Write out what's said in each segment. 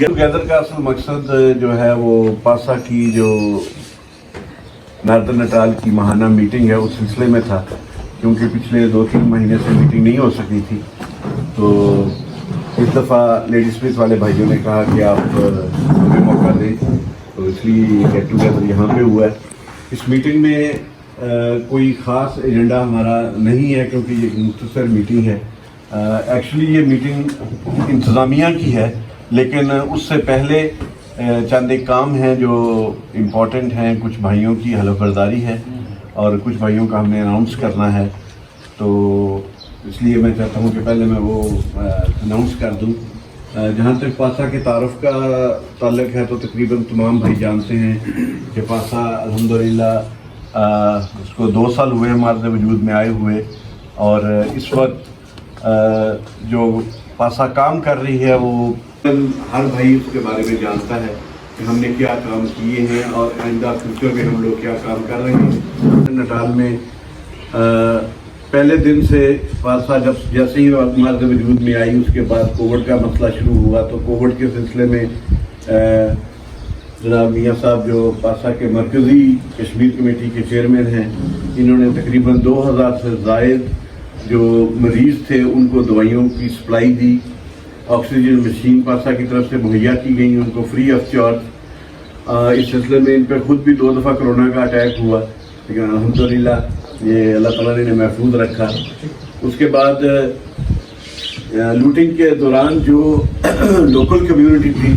Get together کا اصل مقصد جو ہے وہ پاسا کی جو ناردرن نٹال کی ماہانہ میٹنگ ہے اس سلسلے میں تھا، کیونکہ پچھلے 2-3 مہینے سے میٹنگ نہیں ہو سکی تھی، تو اس دفعہ لیڈی اسپیس والے بھائیوں نے کہا کہ آپ ہمیں موقع دیں، تو اس لیے گیٹ ٹوگیدر یہاں پہ ہوا ہے۔ اس میٹنگ میں کوئی خاص ایجنڈا ہمارا نہیں ہے، کیونکہ یہ ایک مختصر میٹنگ ہے۔ ایکچولی یہ میٹنگ انتظامیہ کی ہے، لیکن اس سے پہلے چند ایک کام ہیں جو امپورٹنٹ ہیں، کچھ بھائیوں کی حلف برداری ہے اور کچھ بھائیوں کا ہم نے اناؤنس کرنا ہے، تو اس لیے میں چاہتا ہوں کہ پہلے میں وہ اناؤنس کر دوں۔ جہاں تک پاسا کے تعارف کا تعلق ہے تو تقریباً تمام بھائی جانتے ہیں کہ پاسا الحمدللہ اس کو 2 سال ہوئے ہیں مارز وجود میں آئے ہوئے، اور اس وقت جو پاسا کام کر رہی ہے وہ ہر بھائی اس کے بارے میں جانتا ہے کہ ہم نے کیا کام کیے ہیں اور آئندہ فیوچر میں ہم لوگ کیا کام کر رہے ہیں۔ نٹال میں پہلے دن سے پاسا جیسے ہی مارز وجود میں آئی، اس کے بعد کووڈ کا مسئلہ شروع ہوا، تو کووڈ کے سلسلے میں جناب میاں صاحب جو پاسا کے مرکزی کشمیر کمیٹی کے چیئرمین ہیں، انہوں نے تقریباً 2000 سے زائد جو مریض تھے ان کو دوائیوں کی سپلائی دی، آکسیجن مشین پاسا کی طرف سے مہیا کی گئی ان کو فری آف چارج۔ اس سلسلے میں ان پہ خود بھی 2 دفعہ کرونا کا اٹیک ہوا، لیکن الحمدللہ یہ اللہ تعالیٰ نے محفوظ رکھا۔ اس کے بعد لوٹنگ کے دوران جو لوکل کمیونٹی تھی،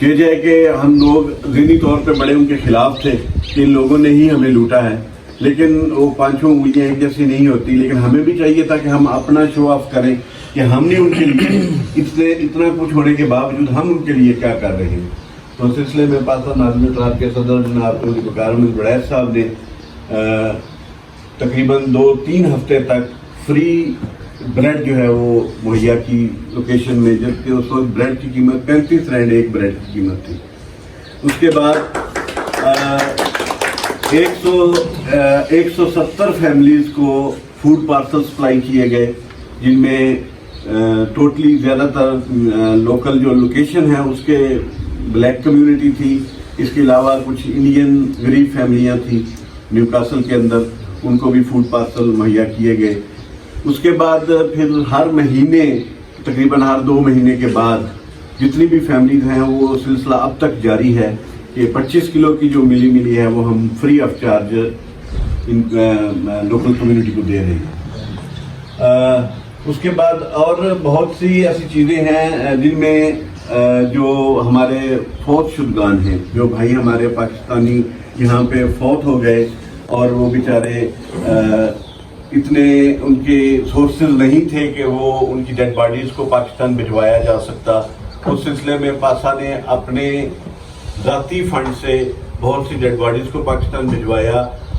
یہ جائے کہ ہم لوگ ذہنی طور پہ بڑے ان کے خلاف تھے کہ ان لوگوں نے ہی ہمیں لوٹا ہے، لیکن وہ 5 انگلیاں ایک جیسی نہیں ہوتی، لیکن ہمیں بھی چاہیے تھا کہ ہم اپنا شو آف کریں کہ ہم نے ان کے لیے اتنا کچھ ہونے کے باوجود ہم ان کے لیے کیا کر رہے ہیں۔ تو اس سلسلے میں پاسا ناردرن نٹال کے صدر جناب وقار احمد وڑیچ صاحب نے تقریباً 2-3 ہفتے تک فری بریڈ جو ہے وہ مہیا کی لوکیشن میں، جبکہ اس وقت بریڈ کی قیمت 35 رینڈ ایک بریڈ کی قیمت تھی۔ اس کے بعد 170 فیملیز کو فوڈ پارسل سپلائی کیے گئے، جن میں ٹوٹلی زیادہ تر لوکل جو لوکیشن ہے اس کے بلیک کمیونٹی تھی، اس کے علاوہ کچھ انڈین غریب فیملیاں تھیں نیو کاسل کے اندر، ان کو بھی فوڈ پارسل مہیا کیے گئے۔ اس کے بعد پھر ہر مہینے تقریباً ہر 2 مہینے کے بعد جتنی بھی فیملیز ہیں وہ سلسلہ اب تک جاری ہے کہ 25 کلو کی جو ملی ہے وہ ہم free of charge in local community کو دے رہے ہیں۔ اس کے بعد اور بہت سی ایسی چیزیں ہیں جن میں جو ہمارے فوت شدگان ہیں، جو بھائی ہمارے پاکستانی یہاں پہ فوت ہو گئے اور وہ بیچارے اتنے ان کے سورسز نہیں تھے کہ وہ ان کی ڈیڈ باڈیز کو پاکستان بھجوایا جا سکتا، اس سلسلے میں پاسا نے اپنے ذاتی فنڈ سے بہت سی ڈیڈ باڈیز کو پاکستان بھجوایا،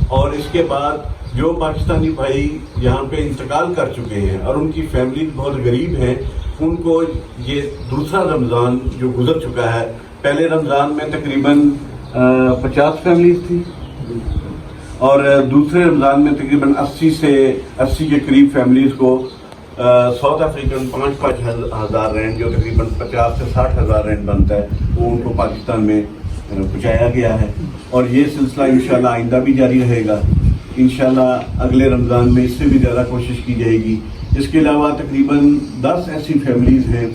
اور اس کے بعد جو پاکستانی بھائی یہاں پہ انتقال کر چکے ہیں اور ان کی فیملی بہت غریب ہیں، ان کو یہ دوسرا رمضان جو گزر چکا ہے، پہلے رمضان میں تقریباً 50 فیملیز تھی اور دوسرے رمضان میں تقریباً 80 کے قریب فیملیز کو ساؤتھ افریقن 5 ہزار رینڈ، جو تقریباً 50 سے 60 ہزار رینڈ بنتا ہے، وہ ان کو پاکستان میں پہنچایا گیا ہے، اور یہ سلسلہ انشاءاللہ آئندہ بھی جاری رہے گا۔ انشاءاللہ اگلے رمضان میں اس سے بھی زیادہ کوشش کی جائے گی۔ اس کے علاوہ تقریباً 10 ایسی فیملیز ہیں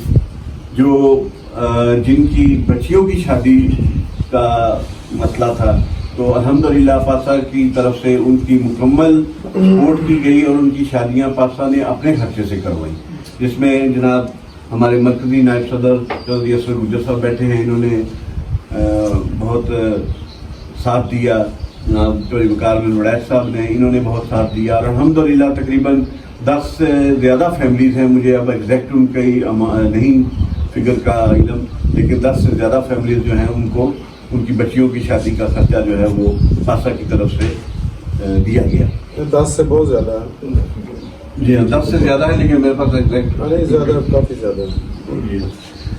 جو جن کی بچیوں کی شادی کا مسئلہ تھا، تو الحمدللہ پاسا کی طرف سے ان کی مکمل سپورٹ کی گئی اور ان کی شادیاں پاسا نے اپنے خرچے سے کروائی، جس میں جناب ہمارے مرکزی نائب صدر چودھری اسد گجر صاحب بیٹھے ہیں، انہوں نے بہت ساتھ دیا، جناب چودھری وقار احمد وڑیچ صاحب نے، انہوں نے بہت ساتھ دیا، اور الحمدللہ تقریباً 10 سے زیادہ فیملیز ہیں، مجھے اب ایگزیکٹ ان کی نہیں فگر کا علم، لیکن 10 سے زیادہ فیملیز جو ہیں ان کو ان کی بچیوں کی شادی کا خرچہ جو ہے وہ پاسا کی طرف سے دیا گیا۔ 10 سے بہت زیادہ ہے۔ جی ہاں، 10 سے زیادہ ہے، لیکن میرے پاس ایگزیکٹ نہیں، زیادہ، کافی زیادہ ہے۔ جی۔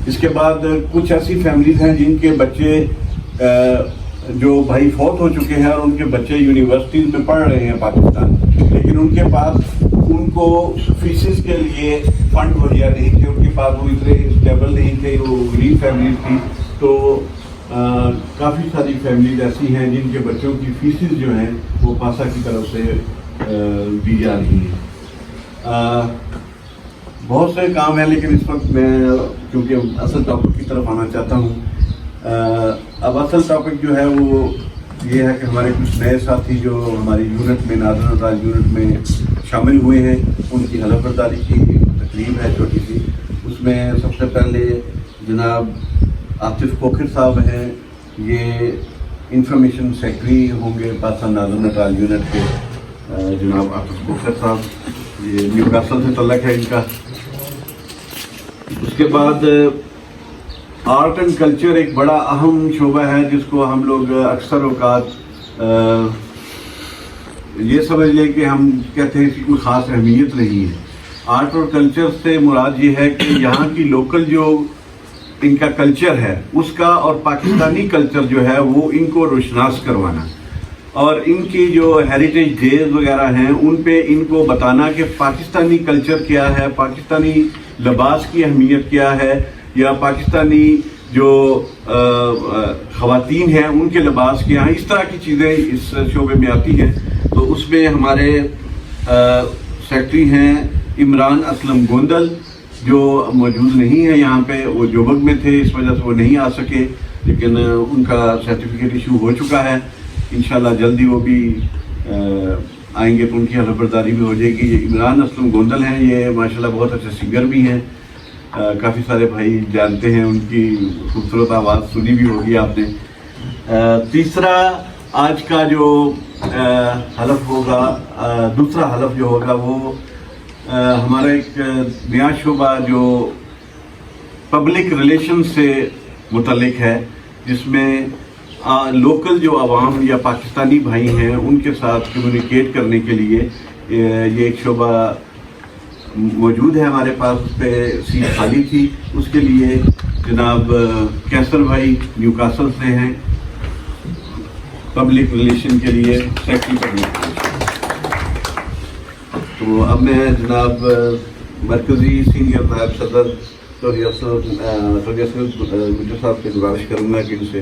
اس کے بعد کچھ ایسی فیملیز ہیں جن کے بچے جو بھائی فوت ہو چکے ہیں اور ان کے بچے یونیورسٹیز میں پڑھ رہے ہیں پاکستان، لیکن ان کے پاس ان کو فیسز کے لیے فنڈ مہیا نہیں تھے, ان کے پاس وہ اتنے اسٹیبل نہیں تھے, وہ غریب فیملیز تھی. تو کافی ساری فیملیز ایسی ہیں جن کے بچوں کی فیسز جو ہیں وہ پاسا کی طرف سے دی جا رہی ہیں. بہت سے کام ہیں, لیکن اس وقت میں کیونکہ اصل ٹاپک کی طرف آنا چاہتا ہوں. اب اصل ٹاپک جو ہے وہ یہ ہے کہ ہمارے کچھ نئے ساتھی جو ہماری یونٹ میں نادر نٹراج یونٹ میں شامل ہوئے ہیں, ان کی حلف برداری کی تقریب ہے چھوٹی سی. اس میں سب سے پہلے جناب عاطف کوکھر صاحب ہیں, یہ انفارمیشن سیکرٹری ہوں گے پاکستان نادر نٹراج یونٹ کے. جناب عاطف کوکھر صاحب, یہ نیو کاسل سے تعلق ہے ان کا. اس کے بعد آرٹ اینڈ کلچر ایک بڑا اہم شعبہ ہے جس کو ہم لوگ اکثر اوقات یہ سمجھ لیں کہ ہم کہتے ہیں کہ کوئی خاص اہمیت نہیں ہے. آرٹ اور کلچر سے مراد یہ ہے کہ یہاں کی لوکل جو ان کا کلچر ہے اس کا اور پاکستانی کلچر جو ہے وہ ان کو روشناس کروانا, اور ان کی جو ہیریٹیج ڈیز وغیرہ ہیں ان پہ ان کو بتانا کہ پاکستانی کلچر کیا ہے, پاکستانی لباس کی اہمیت کیا ہے, یا پاکستانی جو خواتین ہیں ان کے لباس کیا ہیں. اس طرح کی چیزیں اس شعبے میں آتی ہیں. تو اس میں ہمارے سیکرٹری ہیں عمران اسلم گوندل, جو موجود نہیں ہیں یہاں پہ, وہ جوبگ میں تھے, اس وجہ سے وہ نہیں آ سکے, لیکن ان کا سرٹیفکیٹ ایشو ہو چکا ہے. انشاءاللہ جلدی وہ بھی آئیں گے تو ان کی حلف برداری بھی ہو جائے گی. یہ عمران اسلم گوندل ہیں, یہ ماشاءاللہ بہت اچھے سنگر بھی ہیں, کافی سارے بھائی جانتے ہیں, ان کی خوبصورت آواز سنی بھی ہوگی آپ نے. تیسرا آج کا جو حلف ہوگا, دوسرا حلف جو ہوگا وہ ہمارا ایک نیا شعبہ جو پبلک ریلیشن سے متعلق ہے, جس میں لوکل جو عوام یا پاکستانی بھائی ہیں ان کے ساتھ کمیونیکیٹ کرنے کے لیے یہ ایک شعبہ موجود ہے ہمارے پاس. اس پہ سیٹ خالی تھی, اس کے لیے جناب کیسر بھائی نیو کاسل سے ہیں پبلک ریلیشن کے لیے سیکرٹری کرنے. تو اب میں جناب مرکزی سینئر نائب صدر توحید گجر صاحب سے گزارش کروں گا کہ ان سے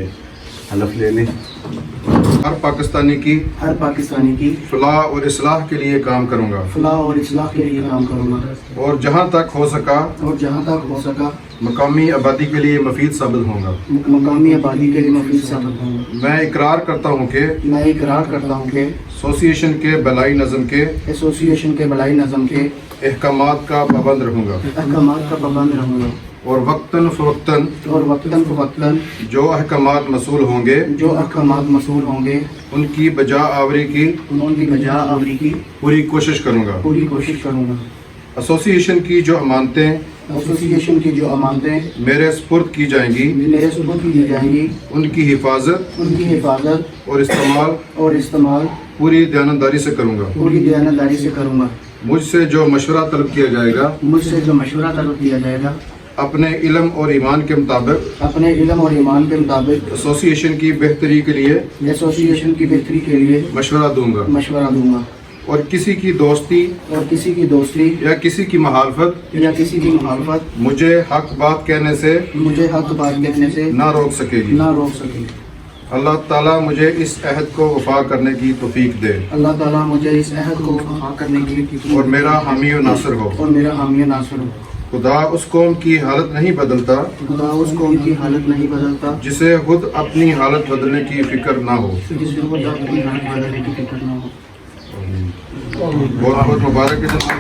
حلف لے لیں. ہر پاکستانی کی فلاح اور اصلاح کے لیے کام کروں گا, اور جہاں تک ہو سکا مقامی آبادی کے لیے مفید ثابت ہوں گا. میں اقرار کرتا ہوں کہ ایسوسیشن کے بلائی نظم کے احکامات کا پابند رہوں گا, اور وقتاً فوقتاً جو احکامات مصول ہوں گے ان کی بجا آوری کی پوری کوشش کروں گا. ایسوسیشن کی جو امانتیں میرے سپرد کی جائیں گی ان کی حفاظت اور استعمال پوری دیانتداری سے کروں گا. مجھ سے جو مشورہ طلب کیا جائے گا اپنے علم اور ایمان کے مطابق ایسوسیشن کی بہتری کے لیے مشورہ دوں گا, اور کسی کی دوستی یا کسی کی مخالفت مجھے حق بات کہنے سے نہ روک سکے گی. اللہ تعالیٰ مجھے اس عہد کو وفا کرنے کی توفیق دے, اور میرا حامی و ناصر ہو. خدا اس قوم کی حالت نہیں بدلتا جسے خود اپنی حالت بدلنے کی فکر نہ ہو. بہت بہت مبارک ہے جناب.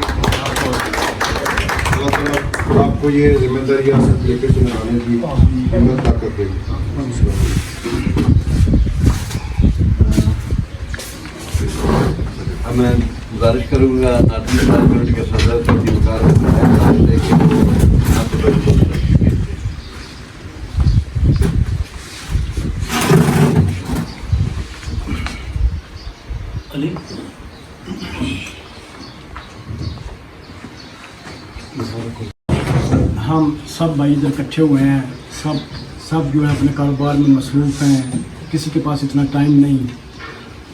اللہ تعالیٰ آپ کو یہ ذمہ داری لے کے سنبھالنے کی ہمت طاقت دے. میں گزارش کروں گا نادر نٹراج کے صدر ہم سب بھائی ادھر اکٹھے ہوئے ہیں, سب جو ہے اپنے کاروبار میں مصروف ہیں, کسی کے پاس اتنا ٹائم نہیں.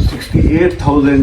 68,000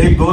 1-2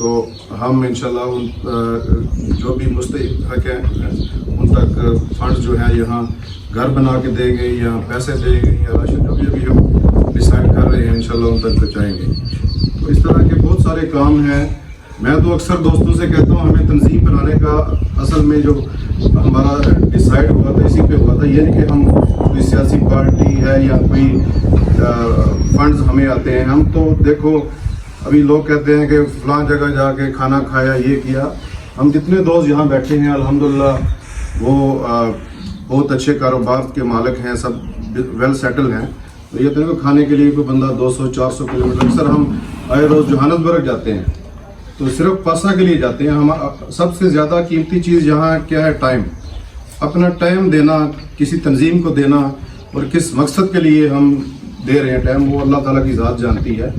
تو ہم انشاءاللہ جو بھی مستحق ہیں ان تک فنڈ جو ہے یہاں گھر بنا کے دیں گے یا پیسے دیں گے یا راشن جو بھی ہم ڈیسائیڈ کر رہے ہیں انشاءاللہ ان تک پہنچائیں گے. تو اس طرح کے بہت سارے کام ہیں. میں تو اکثر دوستوں سے کہتا ہوں ہمیں تنظیم بنانے کا اصل میں جو ہمارا ڈیسائیڈ ہوا تھا اسی پہ ہوا تھا. یہ نہیں کہ ہم کوئی سیاسی پارٹی ہے یا کوئی فنڈز ہمیں آتے ہیں. ہم تو دیکھو ابھی لوگ کہتے ہیں کہ فلاں جگہ جا کے کھانا کھایا یہ کیا. ہم جتنے دوست یہاں بیٹھے ہیں الحمدللہ وہ بہت اچھے کاروبار کے مالک ہیں, سب ویل سیٹل ہیں. تو یہ دیکھو کھانے کے لیے کوئی بندہ 200-400 کلومیٹر, اکثر ہم آئے روز جوہانسبرگ جاتے ہیں تو صرف پاسا کے لیے جاتے ہیں. ہم سب سے زیادہ قیمتی چیز یہاں کیا ہے؟ ٹائم. اپنا ٹائم دینا, کسی تنظیم کو دینا, اور کس مقصد کے لیے ہم دے رہے ہیں ٹائم وہ اللہ تعالیٰ کی ذات جانتی ہے.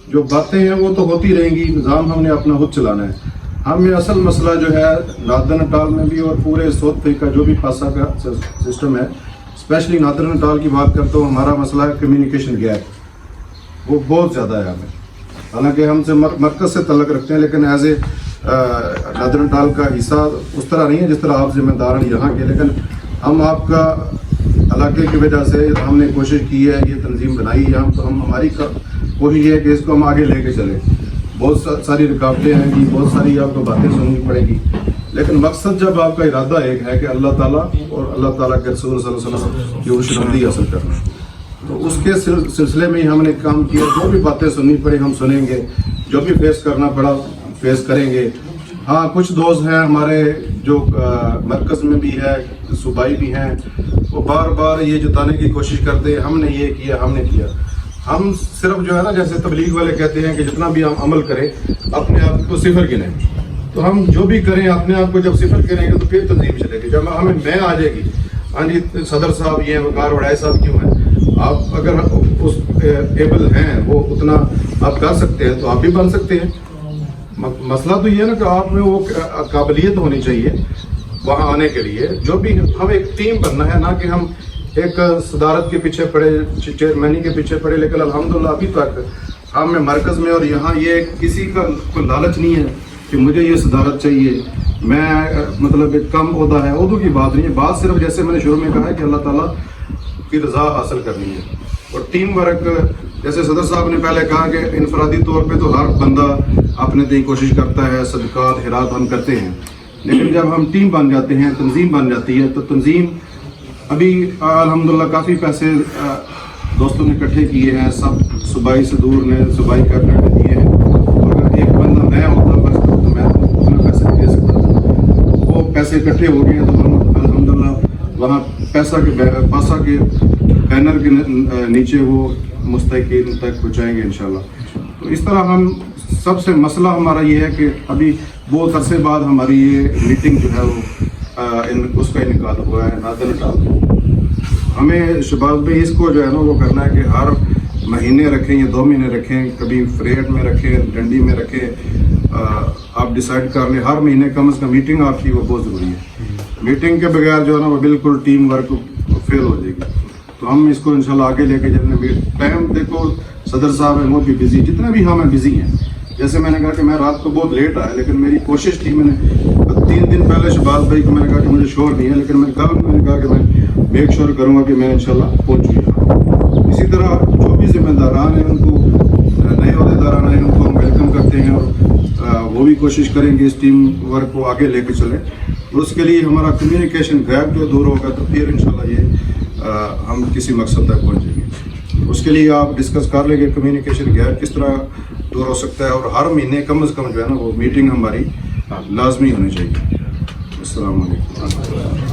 جو باتیں ہیں وہ تو ہوتی رہیں گی, نظام ہم نے اپنا خود چلانا ہے. ہمیں اصل مسئلہ جو ہے نادر نٹال میں بھی اور پورے ساؤتھ افریقہ جو بھی پاسا کا سسٹم ہے, اسپیشلی نادر نٹال کی بات کرتا ہوں, ہمارا مسئلہ ہے کمیونیکیشن گیپ. وہ بہت زیادہ ہے ہمیں. حالانکہ ہم سے مرکز سے تعلق رکھتے ہیں لیکن ایز اے نادر نٹال کا حصہ اس طرح نہیں ہے جس طرح آپ ذمہ دار ہیں یہاں کے. لیکن ہم آپ کا علاقے کی وجہ سے ہم نے کوشش کی ہے, یہ تنظیم بنائی ہے. ہم ہماری کوشش یہ ہے کہ اس کو ہم آگے لے کے چلیں. بہت ساری رکاوٹیں ہیں گی, بہت ساری آپ کو باتیں سننی پڑیں گی, لیکن مقصد جب آپ کا ارادہ ایک ہے کہ اللہ تعالیٰ اور اللہ تعالیٰ کے رسول صلی اللہ علیہ وسلم کی خوشنودی حاصل کرنا, تو اس کے سلسلے میں ہی ہم نے کام کیا. جو بھی باتیں سننی پڑی ہم سنیں گے, جو بھی فیس کرنا پڑا فیس کریں گے. ہاں کچھ دوست ہیں ہمارے جو مرکز میں بھی ہے, صوبائی بھی ہیں, وہ بار بار یہ جتانے کی کوشش کرتے ہیں ہم نے یہ کیا ہم نے کیا. ہم صرف جو ہے نا جیسے تبلیغ والے کہتے ہیں کہ جتنا بھی ہم عمل کریں اپنے آپ کو صفر گنیں. تو ہم جو بھی کریں اپنے آپ کو جب صفر کریں گے تو پھر تنظیم چلے گی. جب ہمیں میں آ جائے گی, ہاں جی صدر صاحب یہ ہیں, وقار وڈائے صاحب کیوں ہیں, آپ اگر اس ایبل ہیں وہ اتنا آپ کر سکتے ہیں تو آپ بھی بن سکتے ہیں. مسئلہ تو یہ ہے نا کہ آپ میں وہ قابلیت ہونی چاہیے وہاں آنے کے لیے. جو بھی ہم ایک ٹیم بننا ہے, نہ کہ ہم ایک صدارت کے پیچھے پڑے, چیئرمینی کے پیچھے پڑے. لیکن الحمدللہ ابھی تک ہم مرکز میں اور یہاں یہ کسی کا کوئی لالچ نہیں ہے کہ مجھے یہ صدارت چاہیے, میں مطلب ایک کم عہدہ ہے. عہدوں کی بات نہیں ہے, بات صرف جیسے میں نے شروع میں کہا ہے کہ اللہ تعالیٰ کی رضا حاصل کرنی ہے. اور ٹیم ورک جیسے صدر صاحب نے پہلے کہا کہ انفرادی طور پہ تو ہر بندہ اپنے دیں کوشش کرتا ہے, صدقات خیرات ہم کرتے ہیں, لیکن جب ہم ٹیم بن جاتے ہیں, تنظیم بن جاتی ہے, تو تنظیم ابھی الحمدللہ کافی پیسے دوستوں نے اکٹھے کیے ہیں, سب صوبائی سے دور نے صوبائی کر کے دیے ہیں. اور اگر ایک بندہ میں ہوتا بس تو میں اتنا پیسے دے سکتا تھا. وہ پیسے اکٹھے ہو گئے ہیں تو ہم الحمدللہ وہاں پاسا کے بینر کے نیچے وہ مستحقین تک پہنچائیں گے انشاءاللہ. تو اس طرح ہم سب سے مسئلہ ہمارا یہ ہے کہ ابھی بہت عرصے بعد ہماری یہ میٹنگ جو ہے وہ اس کا انعقاد ہوا ہے نادر نٹال. ہمیں شباب میں اس کو جو ہے نا وہ کرنا ہے کہ ہر مہینے رکھیں یا 2 مہینے رکھیں, کبھی فریٹ میں رکھیں, ڈنڈی میں رکھیں, آپ ڈیسائیڈ کر لیں. ہر مہینے کم از کم میٹنگ آپ کی وہ بہت ضروری ہے. میٹنگ کے بغیر جو ہے نا وہ بالکل ٹیم ورک فیل ہو جائے گی. تو ہم اس کو انشاءاللہ آگے لے کے چلنے. ٹائم دیکھو صدر صاحب ہیں وہ بھی بزی, جتنے بھی ہم ہیں بزی ہیں. جیسے میں نے کہا کہ میں رات کو بہت لیٹ آیا, لیکن میری کوشش تھی, میں نے 3 دن پہلے شہباز بھائی کو میں نے کہا کہ مجھے شور نہیں ہے, لیکن میں نے کہا کہ میں میک شور کروں گا کہ میں انشاءاللہ پہنچ چکا. اسی طرح جو بھی ذمہ داران ہیں ان کو, نئے عہدیداران ہیں ان کو ہم ویلکم کرتے ہیں, اور وہ بھی کوشش کریں گے اس ٹیم ورک کو آگے لے کے چلیں. اور اس کے لیے ہمارا کمیونیکیشن گیپ جو دور ہوگا تو پھر انشاءاللہ یہ ہم کسی مقصد تک پہنچیں گے. اس کے لیے آپ ڈسکس کر لیں گے کمیونیکیشن گیپ کس طرح دور ہو سکتا ہے, اور ہر مہینے کم از کم جو ہے نا وہ میٹنگ ہماری لازمی ہونی چاہیے. السلام علیکم.